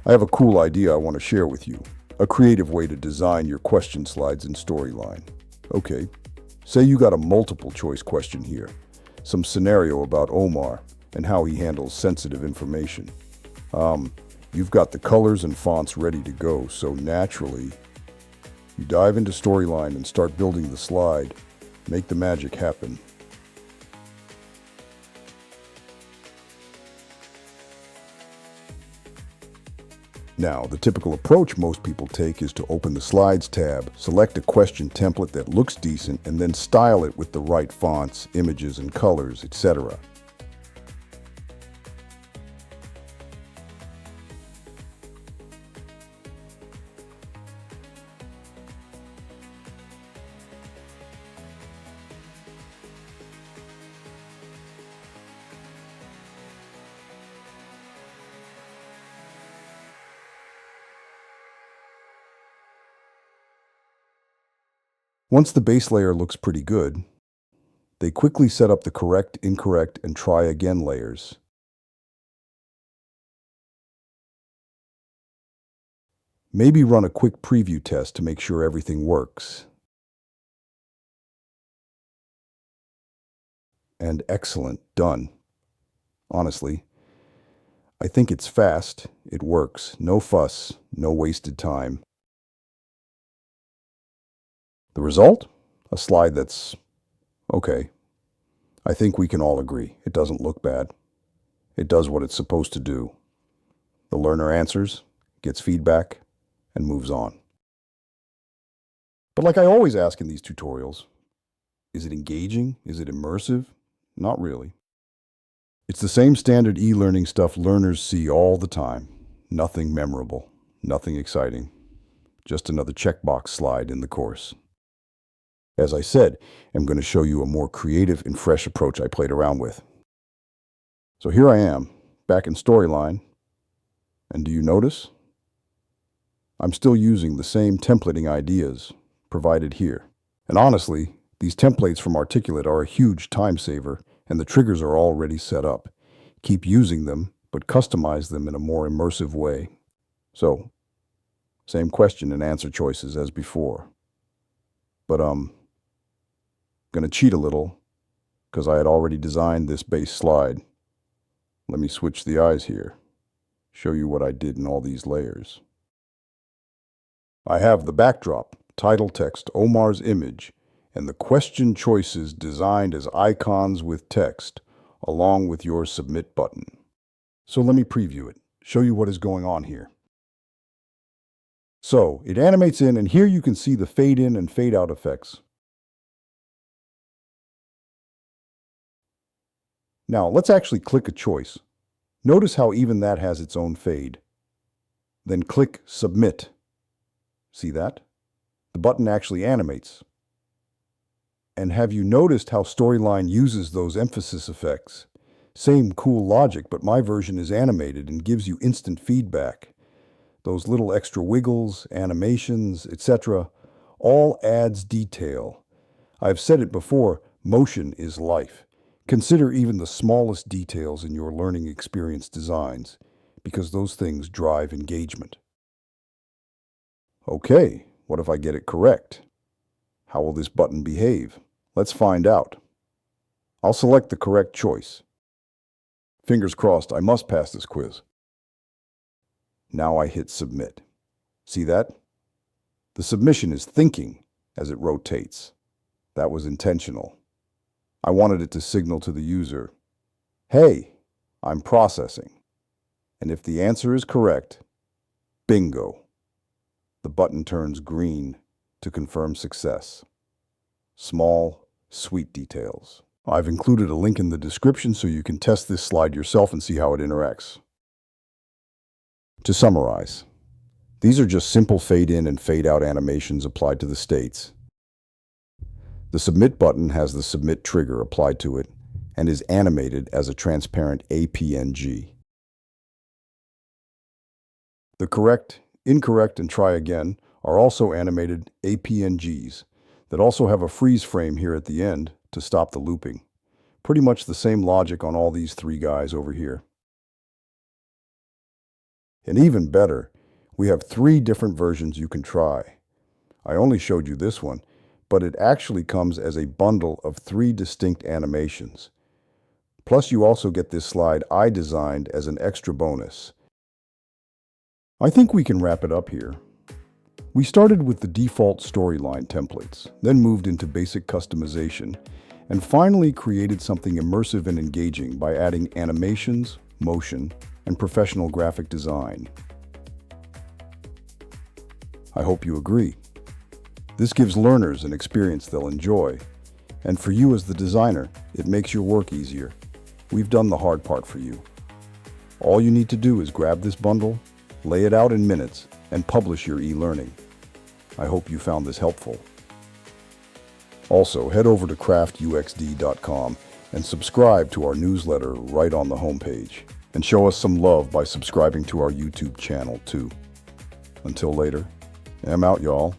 I have a cool idea I want to share with you. A creative way to design your question slides in Storyline. Okay, say you got a multiple choice question here. Some scenario about Omar and how he handles sensitive information. Um, you've got the colors and fonts ready to go, so naturally, you dive into Storyline and start building the slide. Make the magic happen. Now, the typical approach most people take is to open the Slides tab, select a question template that looks decent, and then style it with the right fonts, images, and colors, etc. Once the base layer looks pretty good, they quickly set up the correct, incorrect, and try again layers. Maybe run a quick preview test to make sure everything works. And excellent, done. Honestly, I think it's fast, it works, no fuss, no wasted time. The result? A slide that's okay. I think we can all agree. It doesn't look bad. It does what it's supposed to do. The learner answers, gets feedback, and moves on. But like I always ask in these tutorials, is it engaging? Is it immersive? Not really. It's the same standard e-learning stuff learners see all the time. Nothing memorable, nothing exciting. Just another checkbox slide in the course. As I said, I'm going to show you a more creative and fresh approach I played around with. So here I am, back in Storyline, and do you notice? I'm still using the same templating ideas provided here. And honestly, these templates from Articulate are a huge time saver, and the triggers are already set up. Keep using them, but customize them in a more immersive way. So, same question and answer choices as before. But gonna cheat a little, because I had already designed this base slide. Let me switch the eyes here, show you what I did in all these layers. I have the backdrop, title text, Omar's image, and the question choices designed as icons with text, along with your submit button. So let me preview it, show you what is going on here. So it animates in, and here you can see the fade in and fade out effects. Now let's actually click a choice. Notice how even that has its own fade. Then click Submit. See that? The button actually animates. And have you noticed how Storyline uses those emphasis effects? Same cool logic, but my version is animated and gives you instant feedback. Those little extra wiggles, animations, etc., all adds detail. I've said it before, motion is life. Consider even the smallest details in your learning experience designs, because those things drive engagement. Okay, what if I get it correct? How will this button behave? Let's find out. I'll select the correct choice. Fingers crossed, I must pass this quiz. Now I hit Submit. See that? The submission is thinking as it rotates. That was intentional. I wanted it to signal to the user, hey, I'm processing. And if the answer is correct, bingo. The button turns green to confirm success. Small, sweet details. I've included a link in the description so you can test this slide yourself and see how it interacts. To summarize, these are just simple fade in and fade out animations applied to the states. The Submit button has the Submit trigger applied to it and is animated as a transparent APNG. The correct, incorrect, and try again are also animated APNGs that also have a freeze frame here at the end to stop the looping. Pretty much the same logic on all these three guys over here. And even better, we have 3 different versions you can try. I only showed you this one, but it actually comes as a bundle of 3 distinct animations. Plus, you also get this slide I designed as an extra bonus. I think we can wrap it up here. We started with the default storyline templates, then moved into basic customization, and finally created something immersive and engaging by adding animations, motion, and professional graphic design. I hope you agree. This gives learners an experience they'll enjoy, and for you as the designer, it makes your work easier. We've done the hard part for you. All you need to do is grab this bundle, lay it out in minutes, and publish your e-learning. I hope you found this helpful. Also, head over to craftuxd.com and subscribe to our newsletter right on the homepage. And show us some love by subscribing to our YouTube channel too. Until later, I'm out, y'all.